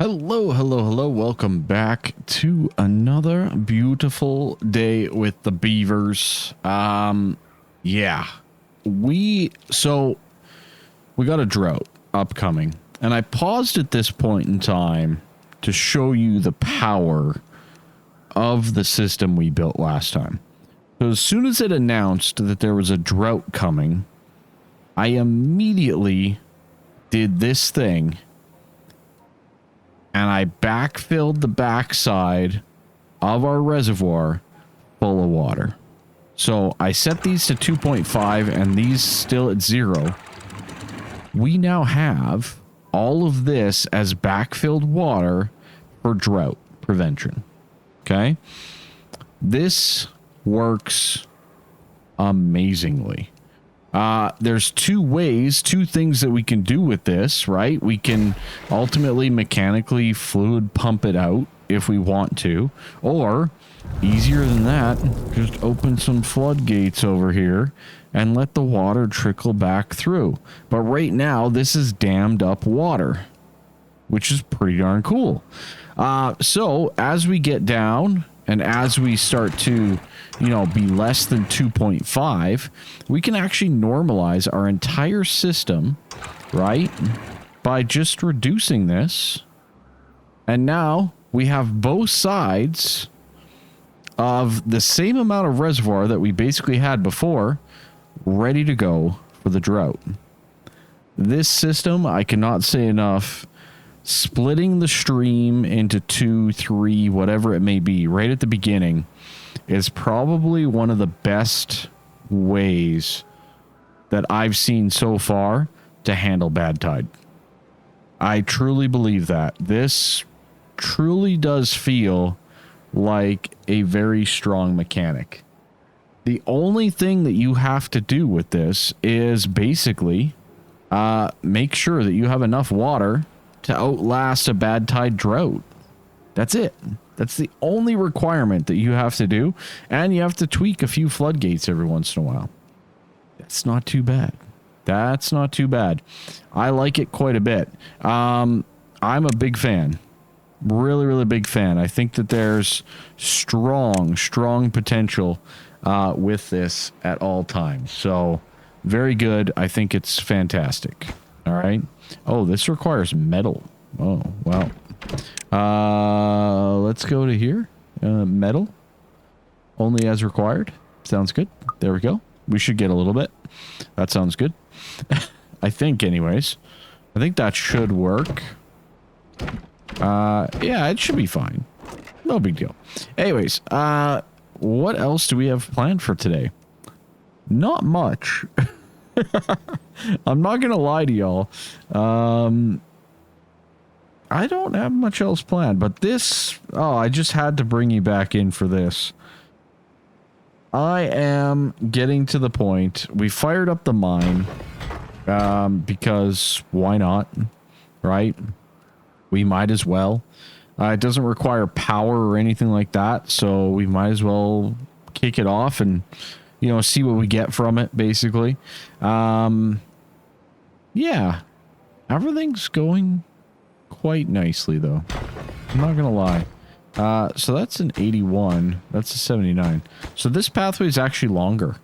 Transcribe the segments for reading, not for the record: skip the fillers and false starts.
Hello. Welcome back to another beautiful day with the beavers. Yeah. We got a drought upcoming, and I paused at this point in time to show you the power of the system we built last time. So as soon as it announced that there was a drought coming, I immediately did this thing. And I backfilled the backside of our reservoir full of water. So I set these to 2.5 and these still at 0. We now have all of this as backfilled water for drought prevention. Okay? This works amazingly. There's two things that we can do with this, right? We can ultimately mechanically fluid pump it out if we want to, or easier than that, just open some floodgates over here and let the water trickle back through. But right now, this is dammed up water, which is pretty darn cool. So as we get down and as we start to be less than 2.5, we can actually normalize our entire system, right? By just reducing this. And now we have both sides of the same amount of reservoir that we basically had before ready to go for the drought. This system, I cannot say enough, splitting the stream into 2, 3, whatever it may be, right at the beginning, is probably one of the best ways that I've seen so far to handle bad tide. I truly believe that. This truly does feel like a very strong mechanic. The only thing that you have to do with this is basically make sure that you have enough water to outlast a bad tide drought. That's it. That's the only requirement that you have to do. And you have to tweak a few floodgates every once in a while. That's not too bad. That's not too bad. I like it quite a bit. I'm a big fan. Really big fan. I think that there's strong potential with this at all times. So very good. I think it's fantastic. All right. Oh, this requires metal. Oh, wow. Let's go to here. Metal. Only as required. Sounds good. There we go. We should get a little bit. That sounds good. I think anyways. I think that should work. Yeah, it should be fine. No big deal. Anyways, what else do we have planned for today? Not much. I'm not gonna lie to y'all. I don't have much else planned, but this... Oh, I just had to bring you back in for this. I am getting to the point... We fired up the mine. Because why not? Right? We might as well. It doesn't require power or anything like that, so we might as well kick it off and, see what we get from it, basically. Yeah. Everything's going quite nicely, though. I'm not gonna lie. So that's an 81. That's a 79. So this pathway is actually longer.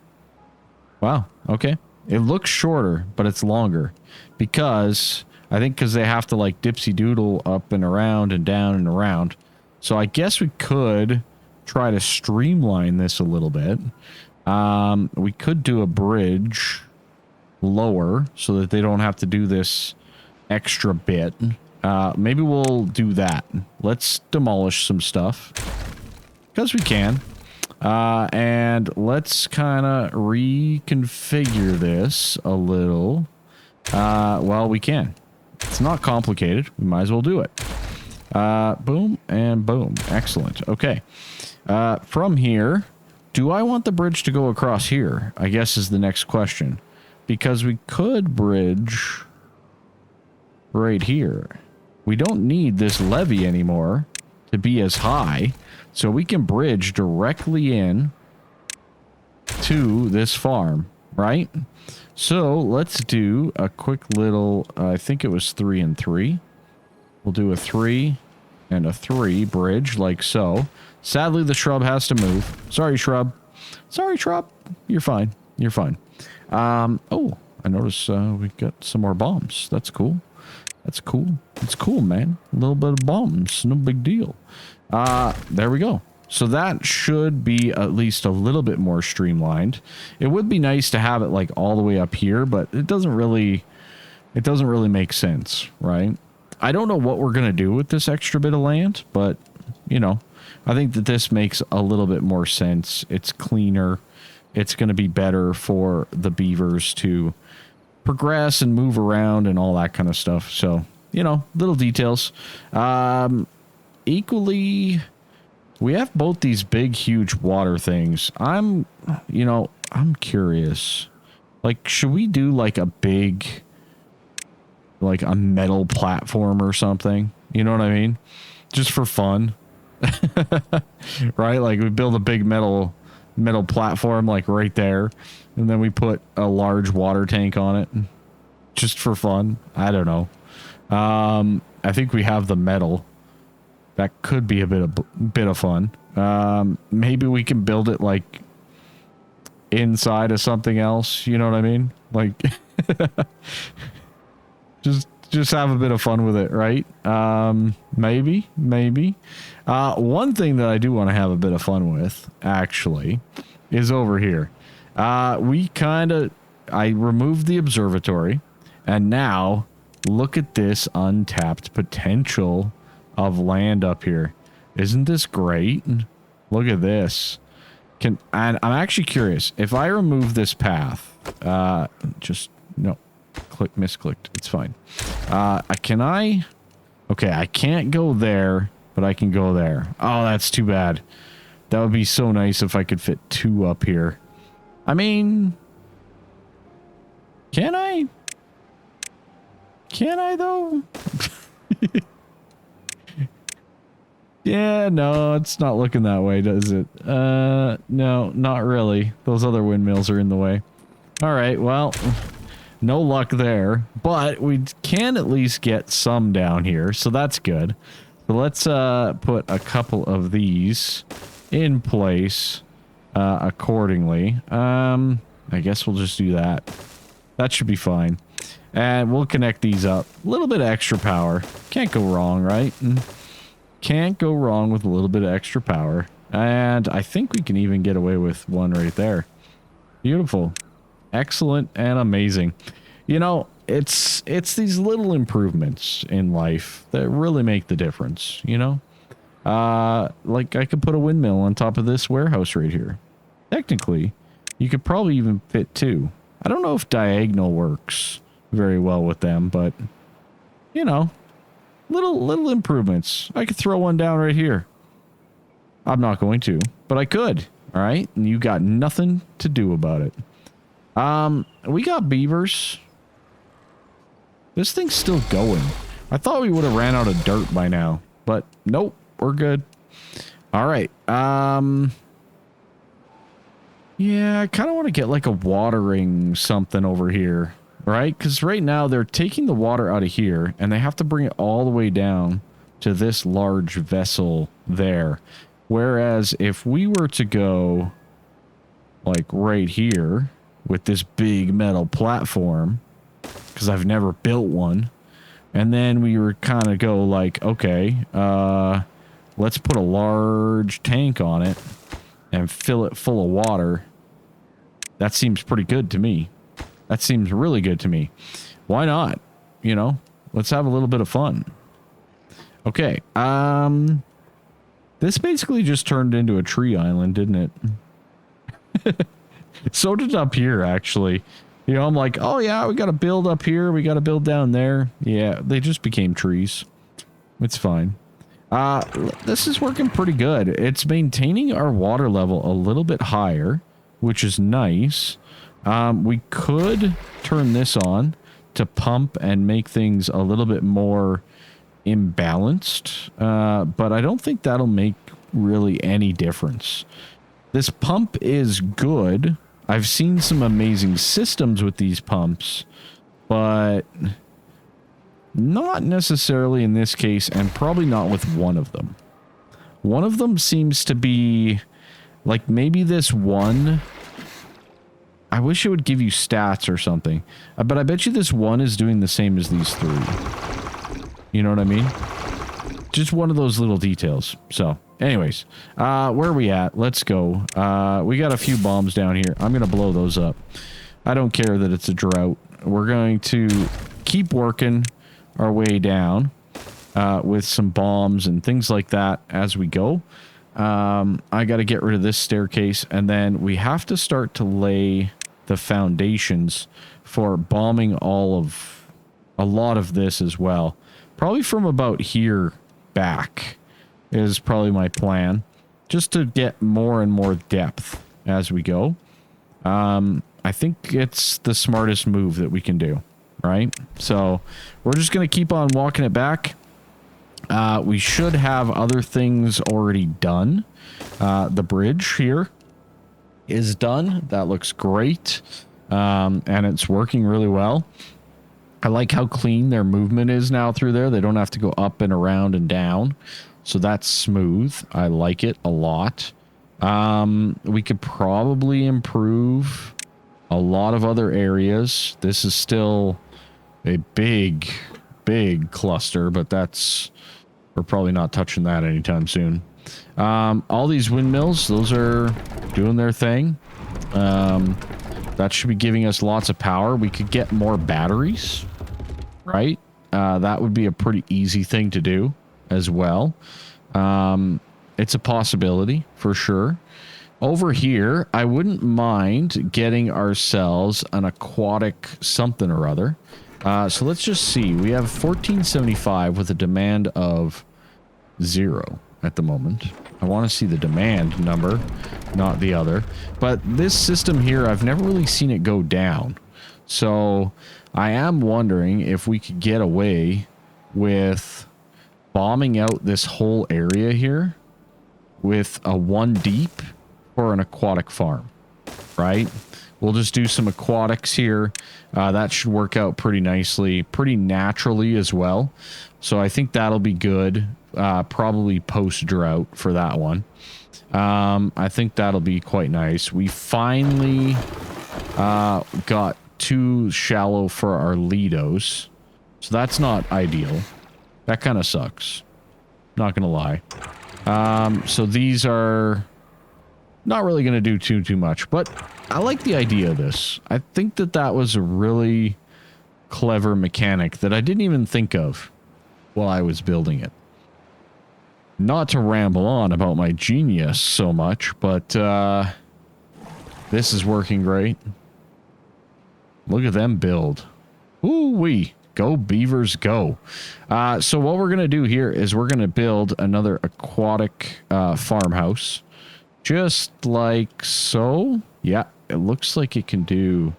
Wow. Okay. It looks shorter, but it's longer. Because... I think because they have to like dipsy doodle up and around and down and around. So I guess we could try to streamline this a little bit. We could do a bridge lower so that they don't have to do this extra bit. Maybe we'll do that. Let's demolish some stuff. Because we can. And let's kind of reconfigure this a little. Well, we can. It's not complicated. We might as well do it. Boom and boom. Excellent. Okay. From here, do I want the bridge to go across here? I guess is the next question. Because we could bridge right here. We don't need this levee anymore to be as high. So we can bridge directly in to this farm, right? So let's do a quick little, I think it was 3 and 3. We'll do a 3 and a 3 bridge like so. Sadly, the shrub has to move. Sorry, shrub. Sorry, shrub. You're fine. You're fine. Oh, I noticed we got some more bombs. That's cool. That's cool. It's cool, man. A little bit of bombs. No big deal. There we go. So that should be at least a little bit more streamlined. It would be nice to have it like all the way up here, but it doesn't really make sense, right? I don't know what we're going to do with this extra bit of land, but you know, I think that this makes a little bit more sense. It's cleaner. It's going to be better for the beavers to progress and move around and all that kind of stuff. So, you know, little details. Equally, we have both these big, huge water things. I'm curious. Like, should we do like a big, like a metal platform or something? You know what I mean? Just for fun. Right? Like we build a big metal platform like right there, and then we put a large water tank on it just for fun. I don't know. I think we have the metal. That could be a bit of fun. Maybe we can build it like inside of something else, you know what I mean? Like just have a bit of fun with it, right? Maybe. One thing that I do want to have a bit of fun with, actually, is over here. I removed the observatory, and now look at this untapped potential of land up here. Isn't this great? Look at this. And I'm actually curious, if I remove this path, misclicked. It's fine. Okay, I can't go there, but I can go there. Oh, that's too bad. That would be so nice if I could fit 2 up here. I mean, can I? Can I though? Yeah, no, it's not looking that way, does it? No, not really. Those other windmills are in the way. All right, well, no luck there, but we can at least get some down here, so that's good. So let's put a couple of these in place accordingly. I guess we'll just do that. That should be fine. And we'll connect these up. A little bit of extra power. Can't go wrong, right? Can't go wrong with a little bit of extra power. And I think we can even get away with one right there. Beautiful. Excellent and amazing. You know, it's these little improvements in life that really make the difference, you know? Like I could put a windmill on top of this warehouse right here. Technically, you could probably even fit 2. I don't know if diagonal works very well with them, but you know, little improvements. I could throw one down right here. I'm not going to, but I could. All right, and you got nothing to do about it. We got beavers. This thing's still going. I thought we would have ran out of dirt by now, but nope, we're good. All right. Yeah, I kind of want to get like a watering something over here, right? Because right now they're taking the water out of here and they have to bring it all the way down to this large vessel there. Whereas if we were to go like right here with this big metal platform, because I've never built one, and then we were kind of go like, okay, let's put a large tank on it and fill it full of water. That seems pretty good to me. That seems really good to me. Why not? You know, let's have a little bit of fun. Okay. This basically just turned into a tree island, didn't it? So did up here, actually. You know, I'm like, oh yeah, we got to build up here. We got to build down there. Yeah, they just became trees. It's fine. This is working pretty good. It's maintaining our water level a little bit higher, which is nice. We could turn this on to pump and make things a little bit more imbalanced, but I don't think that'll make really any difference. This pump is good. I've seen some amazing systems with these pumps, but Not necessarily in this case, and probably not with one of them. One of them seems to be like maybe this one. I wish it would give you stats or something. But I bet you this one is doing the same as these three. You know what I mean? Just one of those little details. So, anyways, where are we at? Let's go. We got a few bombs down here. I'm going to blow those up. I don't care that it's a drought. We're going to keep working our way down with some bombs and things like that as we go. I got to get rid of this staircase, and then we have to start to lay the foundations for bombing a lot of this as well. Probably from about here back is probably my plan, just to get more and more depth as we go. I think it's the smartest move that we can do, right? So we're just going to keep on walking it back. We should have other things already done. The bridge here is done. That looks great. And it's working really well. I like how clean their movement is now through there. They don't have to go up and around and down. So that's smooth. I like it a lot. We could probably improve a lot of other areas. This is still a big cluster, but we're probably not touching that anytime soon. All these windmills, those are doing their thing. That should be giving us lots of power. We could get more batteries, right? That would be a pretty easy thing to do as well. It's a possibility for sure. Over here, I wouldn't mind getting ourselves an aquatic something or other. So let's just see. We have 1475 with a demand of 0 at the moment. I want to see the demand number, not the other. But this system here, I've never really seen it go down. So I am wondering if we could get away with bombing out this whole area here with a 1 deep for an aquatic farm, right? We'll just do some aquatics here. That should work out pretty nicely, pretty naturally as well. So I think that'll be good. Probably post-drought for that one. I think that'll be quite nice. We finally got too shallow for our Lidos. So that's not ideal. That kind of sucks. Not going to lie. So these are not really going to do too much. But I like the idea of this. I think that was a really clever mechanic that I didn't even think of while I was building it. Not to ramble on about my genius so much, but this is working great. Look at them build. Ooh-wee. Go beavers, go. So what we're going to do here is we're going to build another aquatic farmhouse. Just like so. Yeah, it looks like it can do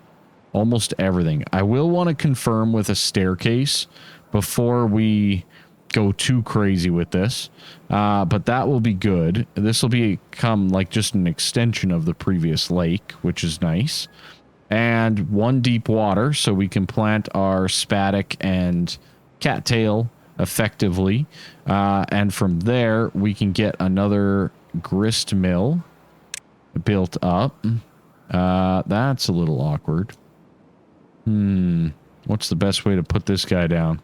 almost everything. I will want to confirm with a staircase before we go too crazy with this. But that will be good. This will become like just an extension of the previous lake, which is nice. And 1 deep water, so we can plant our spadix and cattail effectively. And from there, we can get another grist mill built up. That's a little awkward. What's the best way to put this guy down?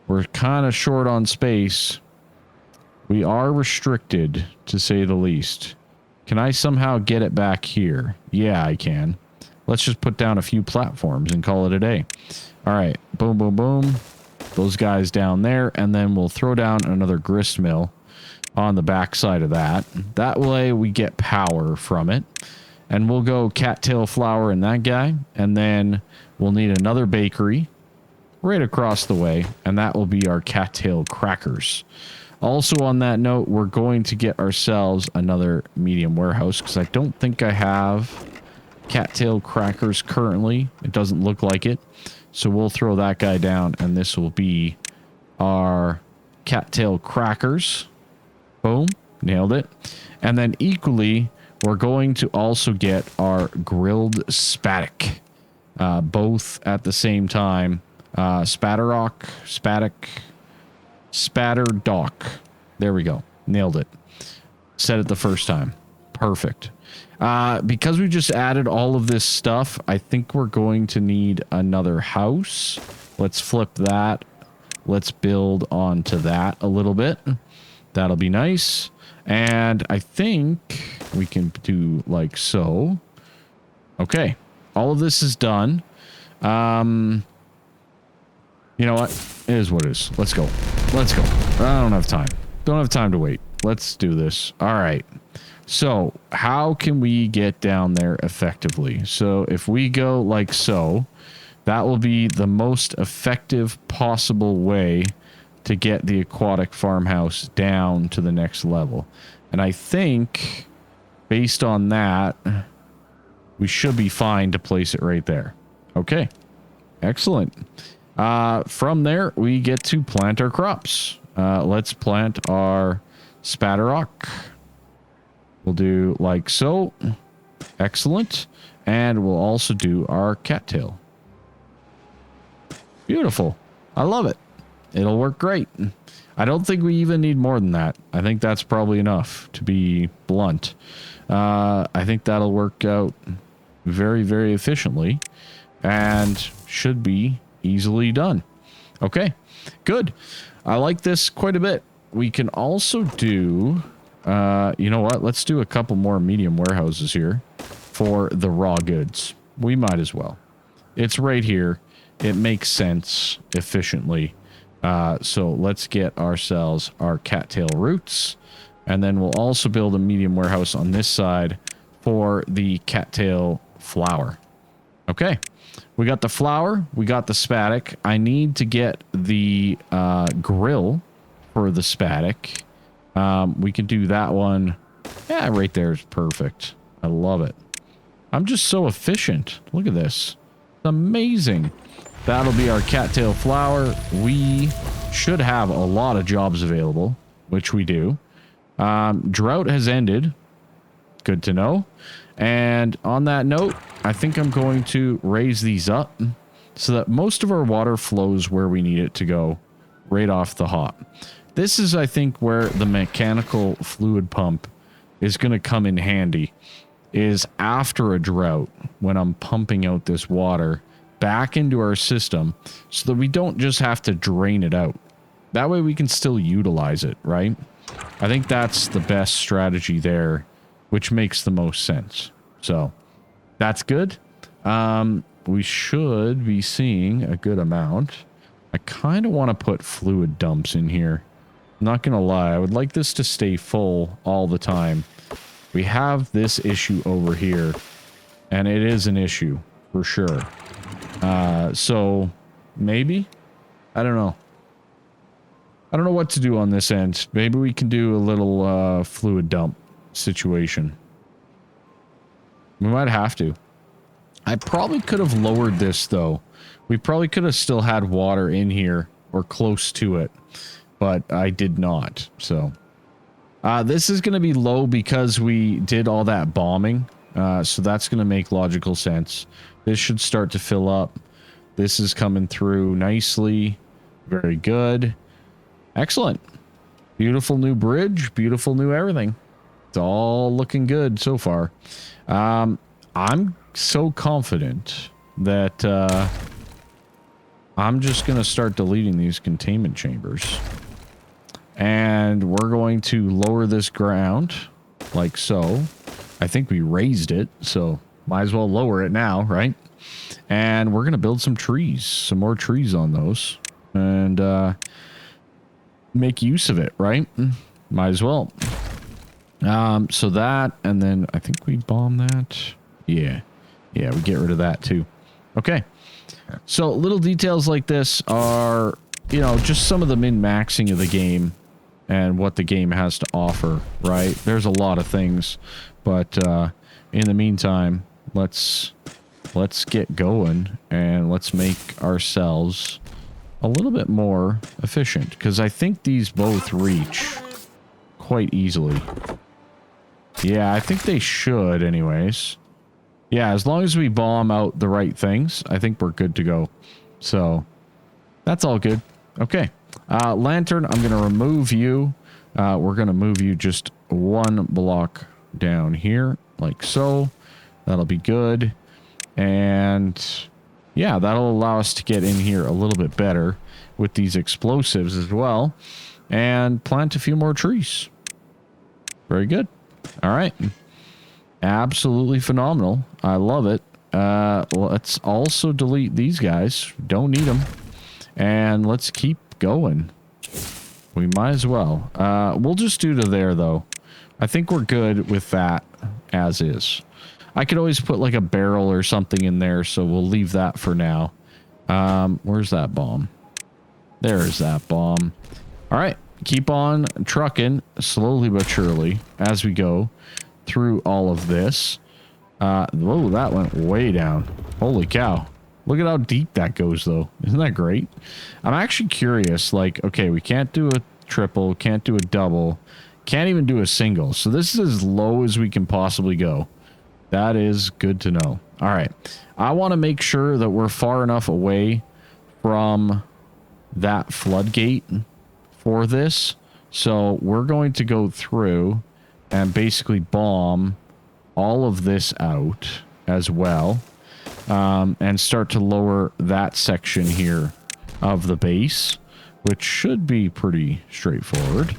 We're kind of short on space. We are restricted, to say the least. Can I somehow get it back here? Yeah, I can. Let's just put down a few platforms and call it a day. All right. Boom, boom, boom. Those guys down there. And then we'll throw down another grist mill on the back side of that. That way we get power from it. And we'll go cattail flour in that guy. And then we'll need another bakery right across the way. And that will be our cattail crackers. Also on that note, we're going to get ourselves another medium warehouse because I don't think I have cattail crackers currently. It doesn't look like it. So we'll throw that guy down and this will be our cattail crackers. Boom. Nailed it. And then equally, we're going to also get our grilled spadix. Both at the same time Spatterrock, Spatterdock. There we go. Nailed it. Said it the first time. Perfect. Because we just added all of this stuff, I think we're going to need another house. Let's flip that. Let's build onto that a little bit. That'll be nice. And I think we can do like so. Okay. All of this is done. You know what? It is what it is. Let's go. Let's go. I don't have time. Don't have time to wait. Let's do this. All right. So how can we get down there effectively? So if we go like so, that will be the most effective possible way to get the aquatic farmhouse down to the next level. And I think based on that, we should be fine to place it right there. Okay. Excellent. From there, we get to plant our crops. Let's plant our spatterrock. We'll do like so. Excellent. And we'll also do our cattail. Beautiful. I love it. It'll work great. I don't think we even need more than that. I think that's probably enough, to be blunt. I think that'll work out very, very efficiently and should be easily done. Okay, good. I like this quite a bit. We can also do, you know what? Let's do a couple more medium warehouses here for the raw goods. We might as well. It's right here. It makes sense efficiently. So let's get ourselves our cattail roots. And then we'll also build a medium warehouse on this side for the cattail flour. Okay. We got the flour. We got the spatic. I need to get the grill for the spatic. We can do that one. Yeah, right there is perfect. I love it. I'm just so efficient. Look at this. It's amazing. That'll be our cattail flour. We should have a lot of jobs available, which we do. Drought has ended. Good to know. And on that note, I think I'm going to raise these up so that most of our water flows where we need it to go, right off the hop. This is, I think, where the mechanical fluid pump is going to come in handy, is after a drought, when I'm pumping out this water back into our system so that we don't just have to drain it out. That way we can still utilize it, right? I think that's the best strategy there, which makes the most sense. So that's good. We should be seeing a good amount. I kind of want to put fluid dumps in here. I'm not going to lie. I would like this to stay full all the time. We have this issue over here, and it is an issue for sure. So maybe, I don't know. I don't know what to do on this end. Maybe we can do a little fluid dump situation. We might have to. I probably could have lowered this though. We probably could have still had water in here or close to it, but I did not. So this is going to be low because we did all that bombing. So that's going to make logical sense. This should start to fill up. This is coming through nicely. Very good. Excellent. Beautiful new bridge. Beautiful new everything. It's all looking good so far. I'm so confident that I'm just going to start deleting these containment chambers. And we're going to lower this ground like so. I think we raised it, so might as well lower it now, right? And we're going to build some trees, some more trees on those, and make use of it, right? Might as well. So that, and then I think we bomb that. Yeah. Yeah, we get rid of that too. Okay. So little details like this are, you know, just some of the min-maxing of the game and what the game has to offer, right? There's a lot of things, but in the meantime, let's get going and let's make ourselves a little bit more efficient, because I think these both reach quite easily. Yeah, I think they should anyways. Yeah, as long as we bomb out the right things, I think we're good to go. So That's all good. Okay. Lantern, I'm going to remove you. We're going to move you just one block down here, like so. That'll be good. And yeah, that'll allow us to get in here a little bit better with these explosives as well. And plant a few more trees. Very good. All right. Absolutely phenomenal. I love it. Let's also delete these guys. Don't need them. And let's keep going. We might as well. We'll just do to there, though. I think we're good with that as is. I could always put like a barrel or something in there, so we'll leave that for now. Where's that bomb? There's that bomb. All right. Keep on trucking slowly but surely as we go through all of this. Whoa, that went way down. Holy cow. Look at how deep that goes, though. Isn't that great? I'm actually curious. Like, okay, we can't do a triple, can't do a double, can't even do a single. So this is as low as we can possibly go. That is good to know. All right. I want to make sure that we're far enough away from that floodgate for this. So we're going to go through and basically bomb all of this out as well. And start to lower that section here of the base, which should be pretty straightforward.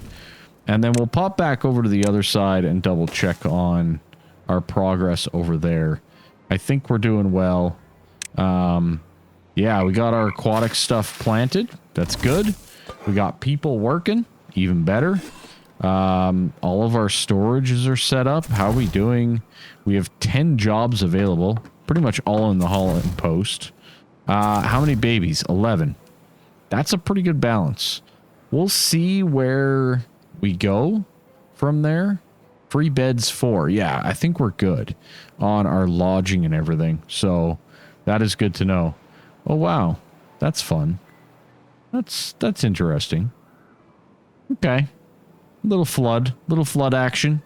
And then we'll pop back over to the other side and double check on our progress over there. I think we're doing well. Yeah, we got our aquatic stuff planted. That's good. We got people working. Even better. All of our storages are set up. How are we doing? We have 10 jobs available. Pretty much all in the hauling post. How many babies? 11. That's a pretty good balance. We'll see where we go from there. Free beds 4. Yeah, I think we're good on our lodging and everything. So that is good to know. Oh, wow. That's fun. That's interesting. Okay. Little flood action.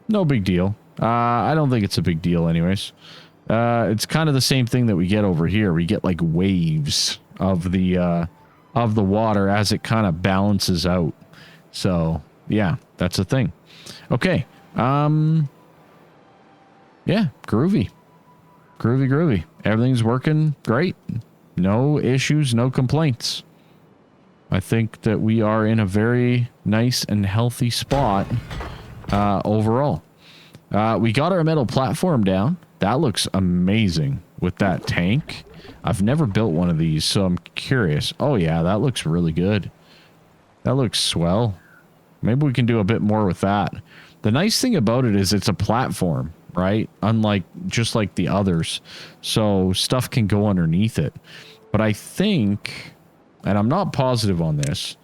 No big deal. I don't think it's a big deal anyways. It's kind of the same thing that we get over here. We get like waves of the water as it kind of balances out. So yeah, that's the thing. Okay. Yeah, groovy. Groovy. Everything's working great. No issues, no complaints. I think that we are in a very nice and healthy spot overall. We got our metal platform down. That looks amazing with that tank. I've never built one of these, so I'm curious. Oh, yeah, that looks really good. That looks swell. Maybe we can do a bit more with that. The nice thing about it is it's a platform, right? Unlike just like the others. So stuff can go underneath it. But I think, and I'm not positive on this,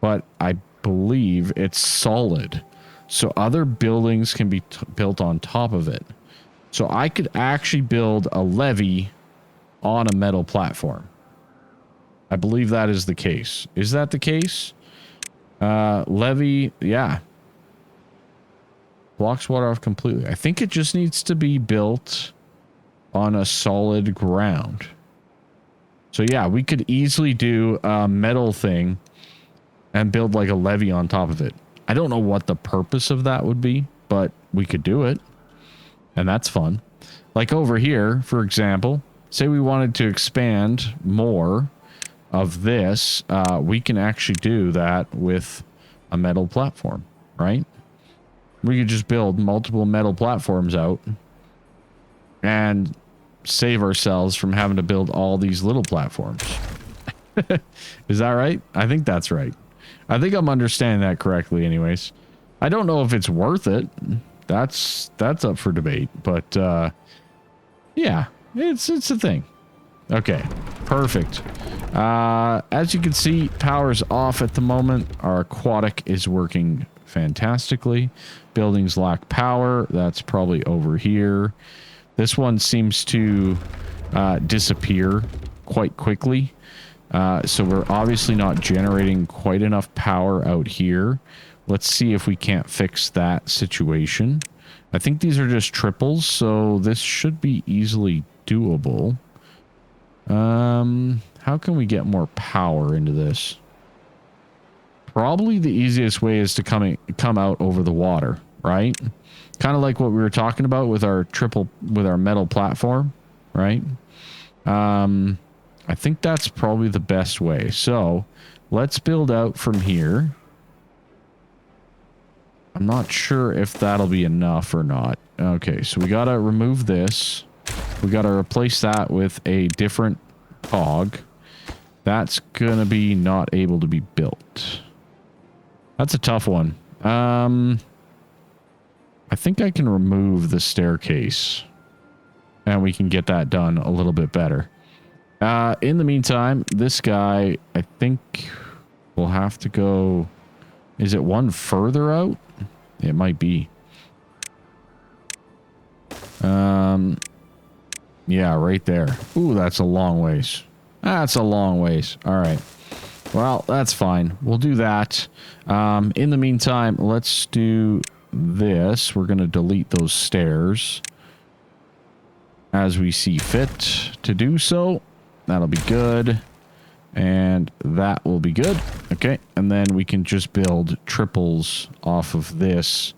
but I believe it's solid. So other buildings can be built on top of it. So I could actually build a levee on a metal platform. I believe that is the case. Is that the case? Levee, yeah. Blocks water off completely. I think it just needs to be built on a solid ground. So yeah, we could easily do a metal thing and build like a levee on top of it. I don't know what the purpose of that would be, but we could do it. And that's fun. Like over here, for example, say we wanted to expand more of this, we can actually do that with a metal platform, right? We could just build multiple metal platforms out and save ourselves from having to build all these little platforms. Is that right? I think that's right. I think I'm understanding that correctly anyways. I don't know if it's worth it. That's up for debate, but yeah, it's a thing. Okay, perfect. As you can see, power's off at the moment. Our aquatic is working fantastically. Buildings lack power. That's probably over here. This one seems to disappear quite quickly. So we're obviously not generating quite enough power out here. Let's see if we can't fix that situation. I think these are just triples, so this should be easily doable. How How can we get more power into this? Probably the easiest way is to come out over the water, right? Kind of like what we were talking about with our metal platform, right? I think that's probably the best way. So let's build out from here. I'm not sure if that'll be enough or not. Okay, so we gotta remove this. We gotta replace that with a different cog. That's gonna be not able to be built. That's a tough one. I think I can remove the staircase. And we can get that done a little bit better. In the meantime, this guy, I think we'll have to go... Is it one further out? It might be. Yeah, right there. Ooh, that's a long ways. That's a long ways. All right. Well, that's fine. We'll do that. In the meantime, let's do this. We're going to delete those stairs as we see fit to do so. That'll be good. And that will be good. Okay. And then we can just build triples off of this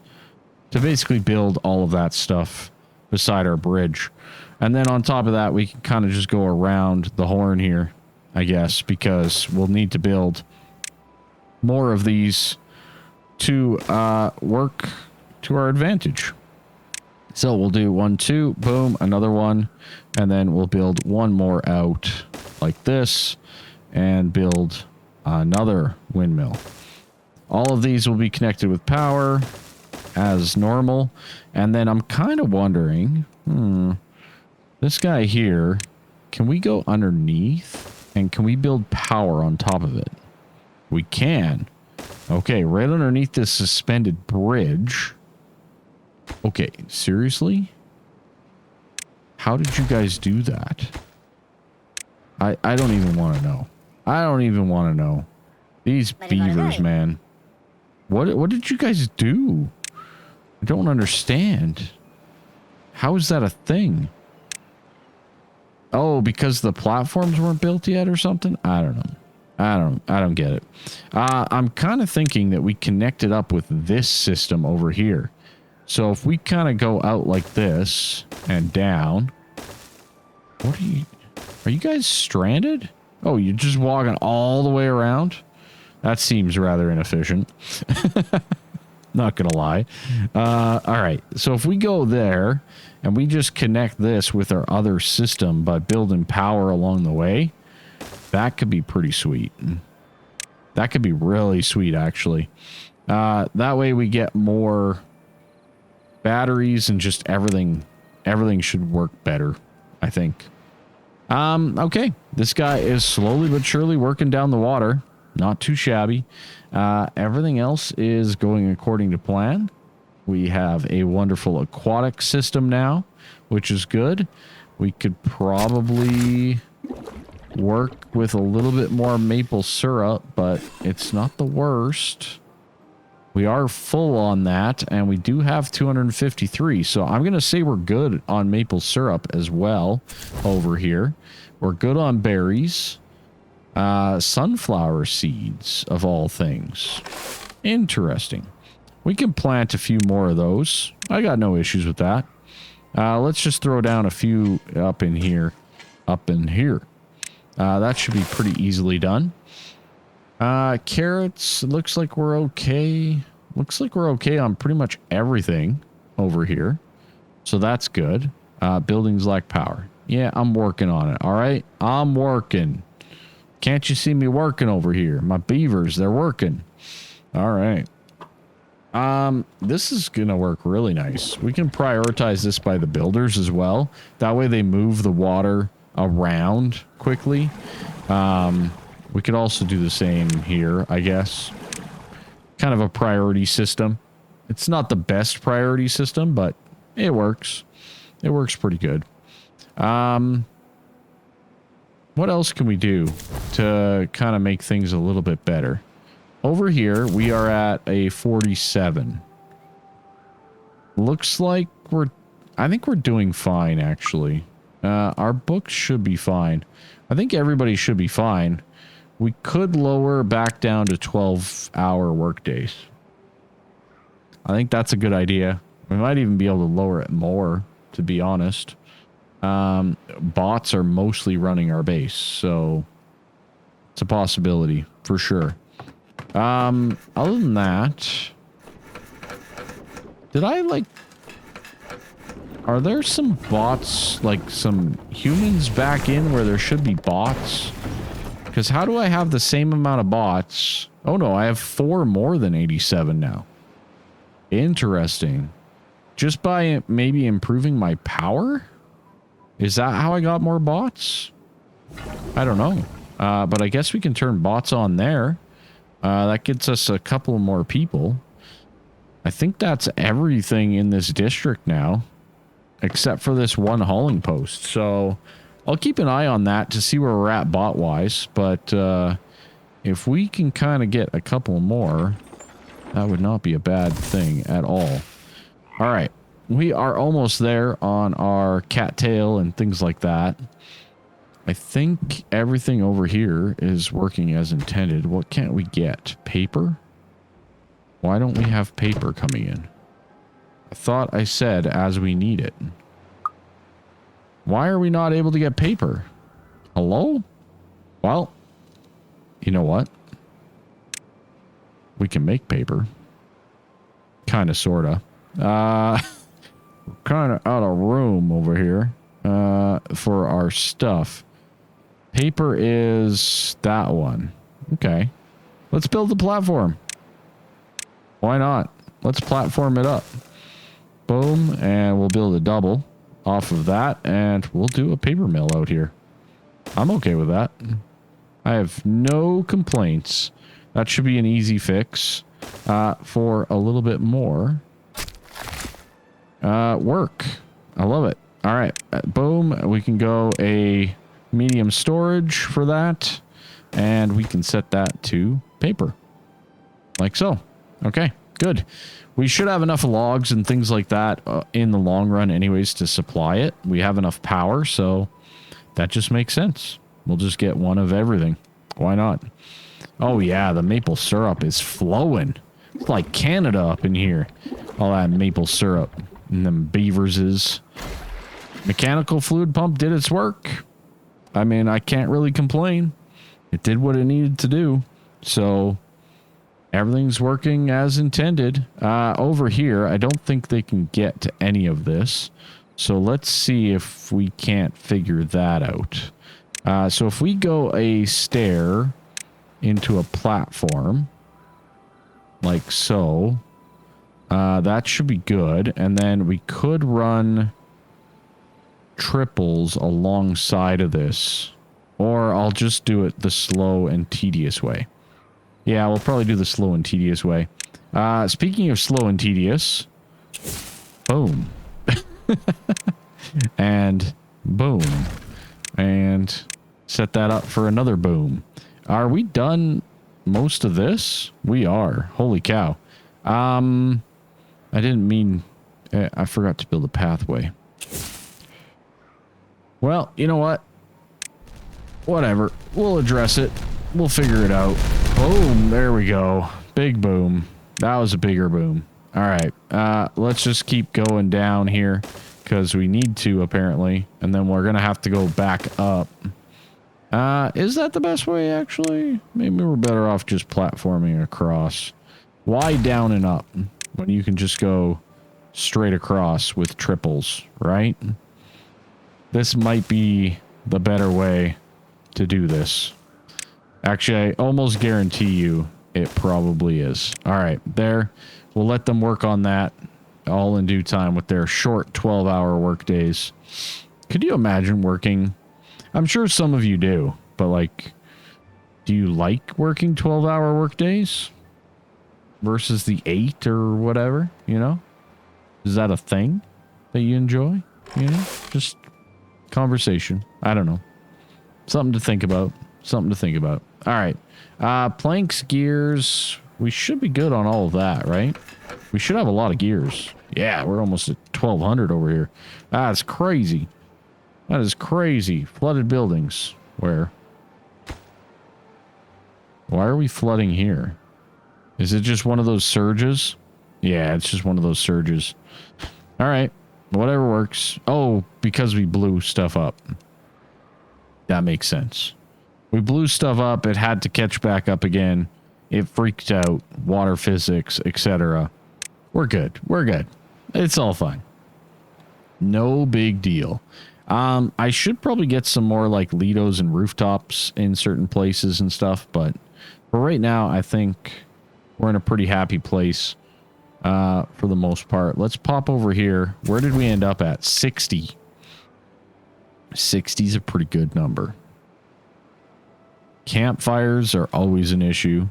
to basically build all of that stuff beside our bridge. And then on top of that, we can kind of just go around the horn here, I guess, because we'll need to build more of these to work to our advantage. So we'll do 1, 2, boom, another one, and then we'll build one more out like this and build another windmill. All of these will be connected with power as normal. And then I'm kind of wondering, this guy here, can we go underneath and can we build power on top of it? We can. Okay, right underneath this suspended bridge. Okay, seriously? How did you guys do that? I don't even want to know. I don't even want to know. These beavers, man. What did you guys do? I don't understand. How is that a thing? Oh, because the platforms weren't built yet or something? I don't know. I don't get it. I'm kind of thinking that we connect it up with this system over here. So if we kind of go out like this and down. Are you guys stranded? Oh, you're just walking all the way around? That seems rather inefficient. Not gonna lie. All right. So if we go there and we just connect this with our other system by building power along the way, that could be pretty sweet. That could be really sweet, actually. That way we get more batteries and just everything. Everything should work better, I think. Okay. This guy is slowly but surely working down the water. Not too shabby. Everything else is going according to plan. We have a wonderful aquatic system now, which is good. We could probably work with a little bit more maple syrup, but it's not the worst. We are full on that, and we do have 253. So I'm going to say we're good on maple syrup as well over here. We're good on berries. Sunflower seeds, of all things. Interesting. We can plant a few more of those. I got no issues with that. Let's just throw down a few up in here. Up in here. That should be pretty easily done. Carrots, looks like we're okay. Looks like we're okay on pretty much everything over here. So that's good. Buildings lack power. Yeah, I'm working on it. All right. I'm working. Can't you see me working over here? My beavers, they're working. All right. This is going to work really nice. We can prioritize this by the builders as well. That way they move the water around quickly. We could also do the same here, I guess. Kind of a priority system. It's not the best priority system, but it works. It works pretty good. What else can we do to kind of make things a little bit better? Over here, we are at a 47. Looks like I think we're doing fine, actually. Our books should be fine. I think everybody should be fine. We could lower back down to 12-hour workdays. I think that's a good idea. We might even be able to lower it more, to be honest. Bots are mostly running our base, so it's a possibility for sure. Other than that, did I like... Are there some bots, like some humans back in where there should be bots? Because how do I have the same amount of bots? Oh no, I have 4 more than 87 now. Interesting. Just by maybe improving my power? Is that how I got more bots? I don't know. But I guess we can turn bots on there. That gets us a couple more people. I think that's everything in this district now. Except for this one hauling post. So I'll keep an eye on that to see where we're at bot-wise. But if we can kind of get a couple more, that would not be a bad thing at all. All right. We are almost there on our cattail and things like that. I think everything over here is working as intended. What can't we get? Paper? Why don't we have paper coming in? I thought I said as we need it. Why are we not able to get paper? Hello? Well, you know what? We can make paper. Kind of, sort of. Kind of out of room over here for our stuff. Paper is that one. Okay. Let's build the platform. Why not? Let's platform it up. Boom, and we'll build a double off of that, and we'll do a paper mill out here. I'm okay with that. I have no complaints. That should be an easy fix for a little bit more work. I love it. All right, boom. We can go a medium storage for that, and we can set that to paper. Like so. Okay, good. We should have enough logs and things like that in the long run anyways to supply it. We have enough power, so that just makes sense. We'll just get one of everything. Why not? Oh yeah, the maple syrup is flowing. It's like Canada up in here. All that maple syrup. And them beavers is. Mechanical fluid pump did its work. I mean, I can't really complain. It did what it needed to do. So... everything's working as intended. Over here, I don't think they can get to any of this. So let's see if we can't figure that out. So if we go a stair into a platform, like so, that should be good. And then we could run triples alongside of this. Or I'll just do it the slow and tedious way. Yeah, we'll probably do the slow and tedious way. Speaking of slow and tedious, boom. And boom. And set that up for another boom. Are we done most of this? We are. Holy cow. I didn't mean... I forgot to build a pathway. Well, you know what? Whatever. We'll address it. We'll figure it out. Boom. There we go. Big boom. That was a bigger boom. All right. Let's just keep going down here because we need to, apparently. And then we're going to have to go back up. Is that the best way, actually? Maybe we're better off just platforming across. Why down and up when you can just go straight across with triples, right? This might be the better way to do this. Actually, I almost guarantee you it probably is. All right, there. We'll let them work on that all in due time with their short 12-hour work days. Could you imagine working? I'm sure some of you do, but like, do you like working 12-hour work days versus the 8 or whatever, you know? Is that a thing that you enjoy? You know, just conversation. I don't know. Something to think about. Something to think about. All right. Planks, gears. We should be good on all of that, right? We should have a lot of gears. Yeah, we're almost at 1,200 over here. That's crazy. That is crazy. Flooded buildings. Where? Why are we flooding here? Is it just one of those surges? Yeah, it's just one of those surges. All right. Whatever works. Oh, because we blew stuff up. That makes sense. We blew stuff up. It had to catch back up again. It freaked out. Water physics, etc. We're good. We're good. It's all fine. No big deal. I should probably get some more like Lidos and rooftops in certain places and stuff, but for right now, I think we're in a pretty happy place for the most part. Let's pop over here. Where did we end up at? 60. 60 is a pretty good number. Campfires are always an issue,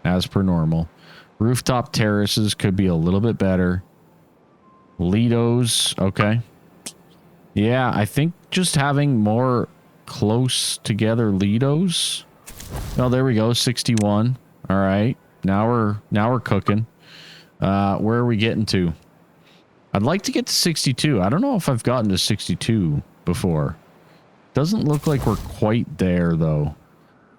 as per normal. Rooftop terraces could be a little bit better. Lidos, okay. Yeah, I think just having more close together Lidos. Oh, there we go, 61. All right, now we're cooking. Where are we getting to? I'd like to get to 62. I don't know if I've gotten to 62 before. Doesn't look like we're quite there though.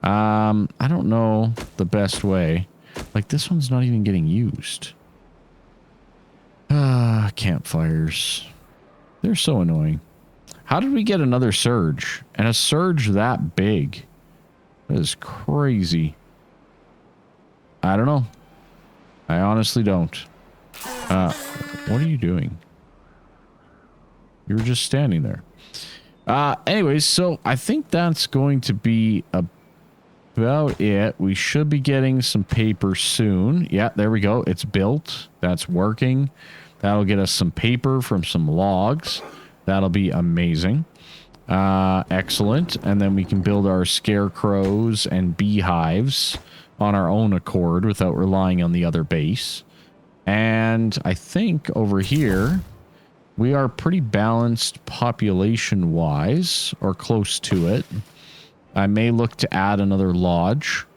I don't know the best way. Like this one's not even getting used. Campfires. They're so annoying. How did we get another surge? And a surge that big? That is crazy. I don't know. I honestly don't. What are you doing? You were just standing there. Anyways, so I think that's going to be about it. We should be getting some paper soon. Yeah, there we go. It's built. That's working. That'll get us some paper from some logs. That'll be amazing. Excellent. And then we can build our scarecrows and beehives on our own accord without relying on the other base. And I think over here, we are pretty balanced population-wise, or close to it. I may look to add another lodge.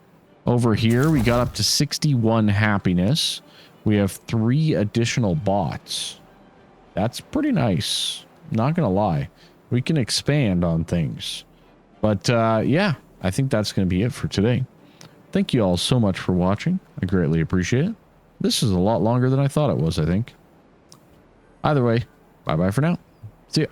Over here, we got up to 61 happiness. We have 3 additional bots. That's pretty nice. Not gonna lie. We can expand on things. But yeah, I think that's going to be it for today. Thank you all so much for watching. I greatly appreciate it. This is a lot longer than I thought it was, I think. Either way, bye-bye for now. See ya.